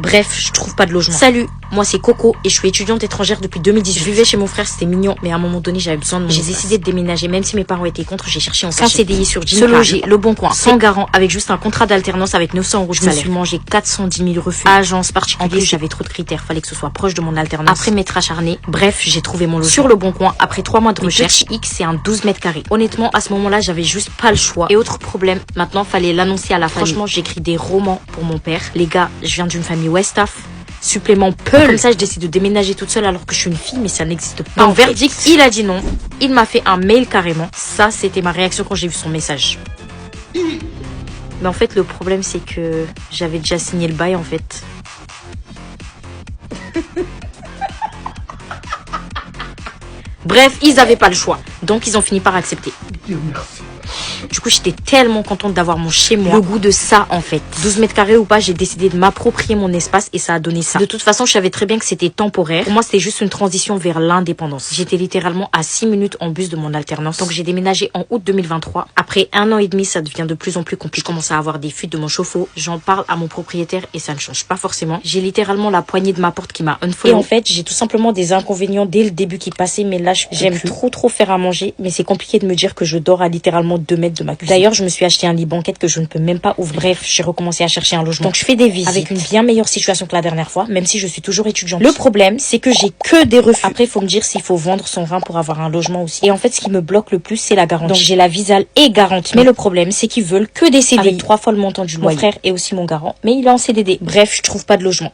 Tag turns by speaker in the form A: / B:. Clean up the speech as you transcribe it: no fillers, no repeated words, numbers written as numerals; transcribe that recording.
A: Bref, je trouve pas de logement. Salut, moi c'est Coco et je suis étudiante étrangère depuis 2018. Je vivais chez mon frère, c'était mignon, mais à un moment donné j'avais besoin de mon espace. J'ai décidé de déménager, même si mes parents étaient contre, j'ai cherché en cachet. Sans CDI sur 10 000, se loger, le bon coin, sans garant, avec juste un contrat d'alternance avec 900 euros. Je me suis mangé 410 000 refus. Agence particulière. En plus, j'avais trop de critères, fallait que ce soit proche de mon alternance. Après m'être acharné, bref, j'ai trouvé mon logement. Sur le bon coin, après 3 mois de recherche, X c'est un 12 mètres carrés. Honnêtement, à ce moment-là, j'avais juste pas le choix. Et autre problème, maintenant fallait l'annoncer à la famille. Franchement, j'écris des romans pour mon père. Les gars, je viens d'une famille Westaf. Supplément Peul. Comme ça, je décide de déménager toute seule alors que je suis une fille, mais ça n'existe pas. Donc, verdict, il a dit non. Il m'a fait un mail carrément. Ça, c'était ma réaction quand j'ai vu son message. Mais en fait, le problème, c'est que j'avais déjà signé le bail, en fait. Bref, ils avaient pas le choix. Donc, ils ont fini par accepter.
B: Dieu merci.
A: Du coup, j'étais tellement contente d'avoir mon chez moi. Le goût de ça, en fait. 12 mètres carrés ou pas, j'ai décidé de m'approprier mon espace et ça a donné ça. De toute façon, je savais très bien que c'était temporaire. Pour moi, c'était juste une transition vers l'indépendance. J'étais littéralement à 6 minutes en bus de mon alternance. Donc, j'ai déménagé en août 2023. Après 1 an et demi, ça devient de plus en plus compliqué. Je commence à avoir des fuites de mon chauffe-eau. J'en parle à mon propriétaire et ça ne change pas forcément. J'ai littéralement la poignée de ma porte qui m'a unfollow. Et en fait, j'ai tout simplement des inconvénients dès le début qui passaient. Mais là, j'aime trop faire à manger. Mais c'est compliqué de me dire que je dors à littéralement 2 mètres de ma cuisine. D'ailleurs, je me suis acheté un lit banquette que je ne peux même pas ouvrir. Bref, j'ai recommencé à chercher un logement. Donc, je fais des visites avec une bien meilleure situation que la dernière fois, même si je suis toujours étudiante. Le problème, c'est que j'ai que des refus. Après, il faut me dire s'il faut vendre son rein pour avoir un logement aussi. Et en fait, ce qui me bloque le plus, c'est la garantie. Donc, j'ai la Visale et garantie. Mais le problème, c'est qu'ils veulent que des CDI. Avec 3 fois le montant du loyer. Mon frère est aussi mon garant, mais il est en CDD. Bref, je trouve pas de logement.